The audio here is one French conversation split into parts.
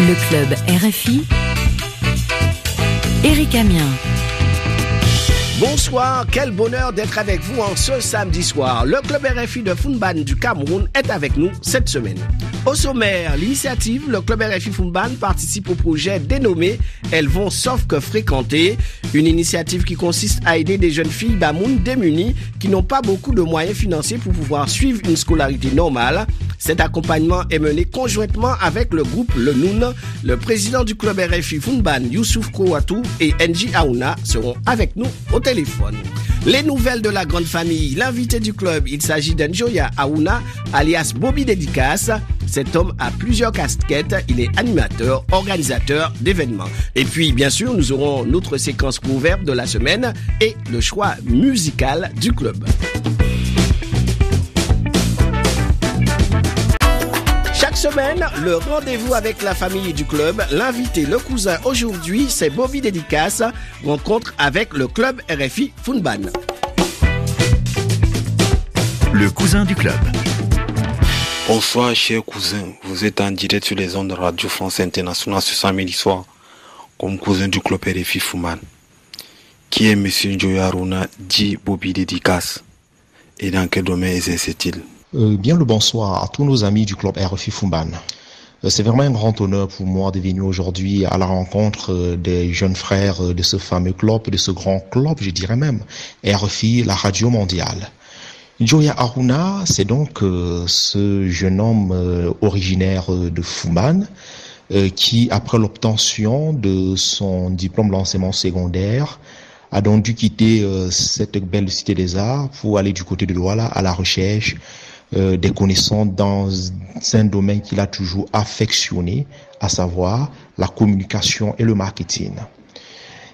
Le club RFI, Éric Amiens. Bonsoir, quel bonheur d'être avec vous en ce samedi soir. Le club RFI de Founban du Cameroun est avec nous cette semaine. Au sommaire, l'initiative, le club RFI Founban participe au projet dénommé Elles vont sauf que fréquenter, une initiative qui consiste à aider des jeunes filles Bamoun démunies qui n'ont pas beaucoup de moyens financiers pour pouvoir suivre une scolarité normale. Cet accompagnement est mené conjointement avec le groupe Le Noun. Le président du club RFI Founban, Youssouf Kouatou et Nji Aouna seront avec nous au téléphone. Les nouvelles de la grande famille. L'invité du club, il s'agit d'Njoya Aouna, alias Bobby Dédicace. Cet homme a plusieurs casquettes. Il est animateur, organisateur d'événements. Et puis, bien sûr, nous aurons notre séquence proverbe de la semaine et le choix musical du club. Chaque semaine, le rendez-vous avec la famille du club. L'invité, le cousin, aujourd'hui, c'est Bobby Dédicace. Rencontre avec le club RFI Founban. Le cousin du club. Bonsoir, chers cousins. Vous êtes en direct sur les ondes de Radio France Internationale ce samedi soir, comme cousin du club RFI Founban. Qui est Monsieur Njoya Aouna, dit Bobby Dédicace, et dans quel domaine exerce-t-il? Bien le bonsoir à tous nos amis du club RFI Founban. C'est vraiment un grand honneur pour moi de venir aujourd'hui à la rencontre des jeunes frères de ce fameux club, de ce grand club, je dirais même, RFI, la radio mondiale. Njoya Aouna, c'est donc ce jeune homme originaire de Founban qui, après l'obtention de son diplôme d'enseignement secondaire, a donc dû quitter cette belle cité des arts pour aller du côté de Douala à la recherche des connaissances dans un domaine qu'il a toujours affectionné, à savoir la communication et le marketing.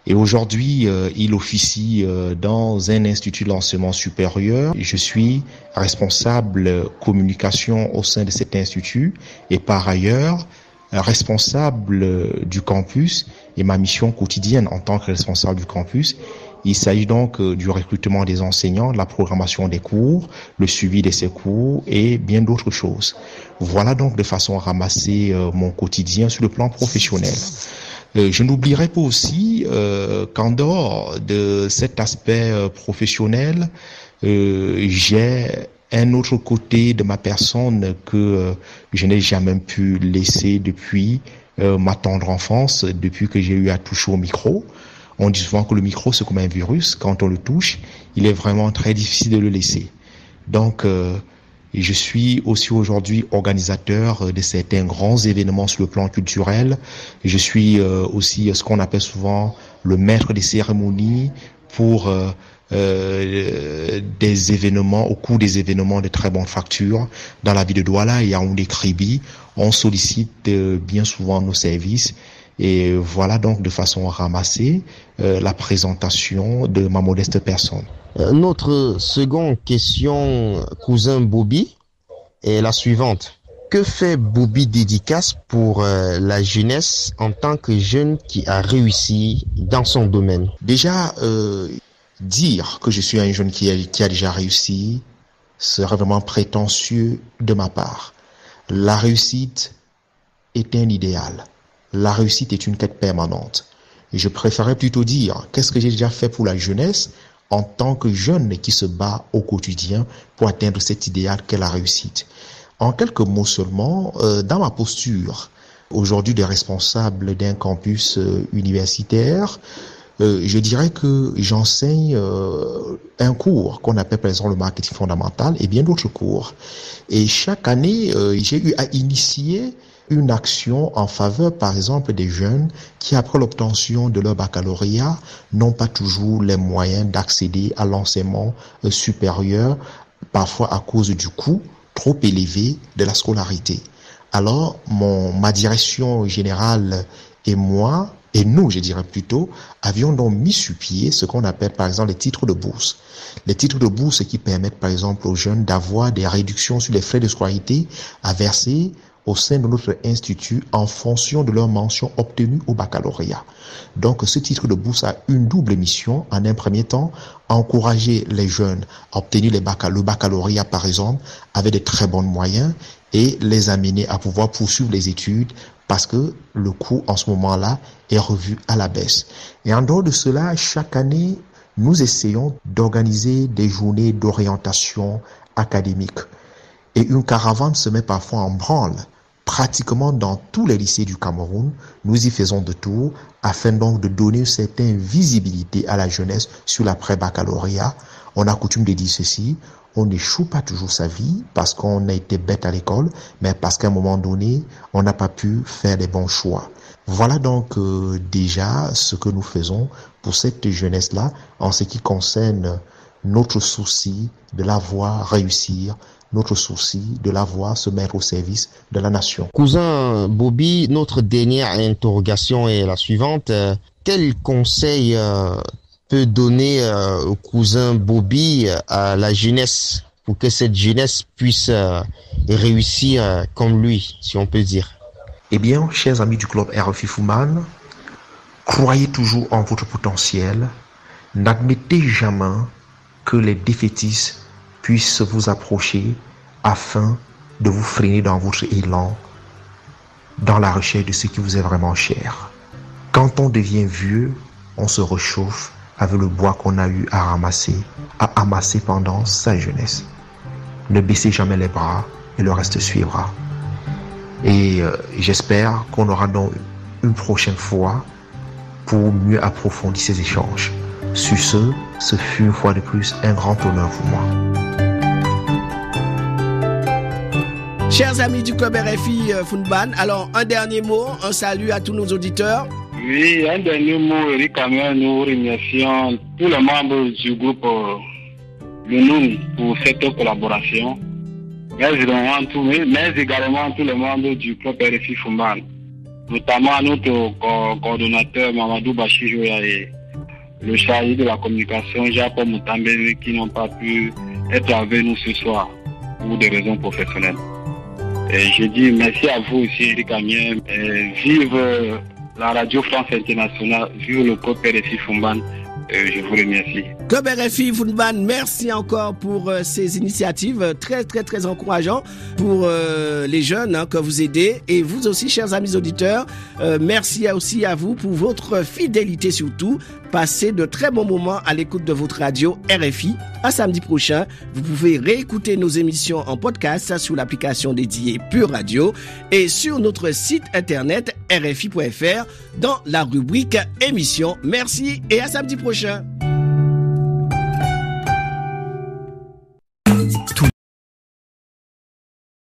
Et aujourd'hui, il officie dans un institut d'enseignement supérieur. Je suis responsable communication au sein de cet institut et par ailleurs responsable du campus et ma mission quotidienne en tant que responsable du campus. Il s'agit donc du recrutement des enseignants, de la programmation des cours, le suivi de ces cours et bien d'autres choses. Voilà donc de façon ramassée mon quotidien sur le plan professionnel. Je n'oublierai pas aussi qu'en dehors de cet aspect professionnel, j'ai un autre côté de ma personne que je n'ai jamais pu laisser depuis ma tendre enfance, depuis que j'ai eu à toucher au micro. On dit souvent que le micro, c'est comme un virus. Quand on le touche, il est vraiment très difficile de le laisser. Donc, je suis aussi aujourd'hui organisateur de certains grands événements sur le plan culturel. Je suis aussi ce qu'on appelle souvent le maître des cérémonies pour des événements, au cours des événements de très bonne facture dans la ville de Douala et Yaoundé Kribi. On sollicite bien souvent nos services. Et voilà donc de façon ramassée la présentation de ma modeste personne. Notre seconde question, cousin Bobby, est la suivante. Que fait Bobby Dédicace pour la jeunesse en tant que jeune qui a réussi dans son domaine? Déjà, dire que je suis un jeune qui a déjà réussi serait vraiment prétentieux de ma part. La réussite est un idéal. La réussite est une quête permanente. Et je préférerais plutôt dire qu'est-ce que j'ai déjà fait pour la jeunesse en tant que jeune qui se bat au quotidien pour atteindre cet idéal qu'est la réussite. En quelques mots seulement, dans ma posture aujourd'hui de responsable d'un campus universitaire, je dirais que j'enseigne un cours qu'on appelle par exemple le marketing fondamental et bien d'autres cours. Et chaque année, j'ai eu à initier une action en faveur, par exemple, des jeunes qui, après l'obtention de leur baccalauréat, n'ont pas toujours les moyens d'accéder à l'enseignement supérieur, parfois à cause du coût trop élevé de la scolarité. Alors, ma direction générale et moi, et nous, je dirais plutôt, avions donc mis sur pied ce qu'on appelle, par exemple, les titres de bourse. Les titres de bourse qui permettent, par exemple, aux jeunes d'avoir des réductions sur les frais de scolarité à verser au sein de notre institut en fonction de leur mention obtenue au baccalauréat. Donc, ce titre de bourse a une double mission. En un premier temps, encourager les jeunes à obtenir le baccalauréat, par exemple, avec de très bons moyens et les amener à pouvoir poursuivre les études parce que le coût en ce moment-là est revu à la baisse. Et en dehors de cela, chaque année, nous essayons d'organiser des journées d'orientation académique. Et une caravane se met parfois en branle. Pratiquement dans tous les lycées du Cameroun, nous y faisons de tour afin donc de donner une certaine visibilité à la jeunesse sur l'après-baccalauréat. On a coutume de dire ceci, on n'échoue pas toujours sa vie parce qu'on a été bête à l'école, mais parce qu'à un moment donné, on n'a pas pu faire les bons choix. Voilà donc déjà ce que nous faisons pour cette jeunesse-là en ce qui concerne notre souci de la voir réussir, notre souci de la voir se mettre au service de la nation. Cousin Bobby, notre dernière interrogation est la suivante. Quel conseil peut donner au cousin Bobby à la jeunesse pour que cette jeunesse puisse réussir comme lui, si on peut dire? Eh bien, chers amis du club RFI Foumban, croyez toujours en votre potentiel. N'admettez jamais que les défaitistes puissent vous approcher afin de vous freiner dans votre élan, dans la recherche de ce qui vous est vraiment cher. Quand on devient vieux, on se réchauffe avec le bois qu'on a eu à amasser pendant sa jeunesse. Ne baissez jamais les bras et le reste suivra. Et j'espère qu'on aura donc une prochaine fois pour mieux approfondir ces échanges. Sur ce fut une fois de plus un grand honneur pour moi. Chers amis du club RFI Foumban, alors un dernier mot, un salut à tous nos auditeurs. Oui, un dernier mot, Eric Amel, nous remercions tous les membres du groupe Lunoun pour cette collaboration, mais également tous les membres du club RFI Foumban, notamment notre coordonnateur Mamadou Bachijoya et le chargé de la communication Jacob Moutambele qui n'ont pas pu être avec nous ce soir pour des raisons professionnelles. Et je dis merci à vous aussi, Eric Amien. Vive la Radio France Internationale, vive le club RFI Foumban. Je vous remercie. Club RFI Foumban, merci encore pour ces initiatives très très très encourageantes pour les jeunes que vous aidez, et vous aussi, chers amis auditeurs, merci aussi à vous pour votre fidélité surtout. Passez de très bons moments à l'écoute de votre radio RFI. À samedi prochain, vous pouvez réécouter nos émissions en podcast sur l'application dédiée Pure Radio et sur notre site internet rfi.fr dans la rubrique émissions. Merci et à samedi prochain.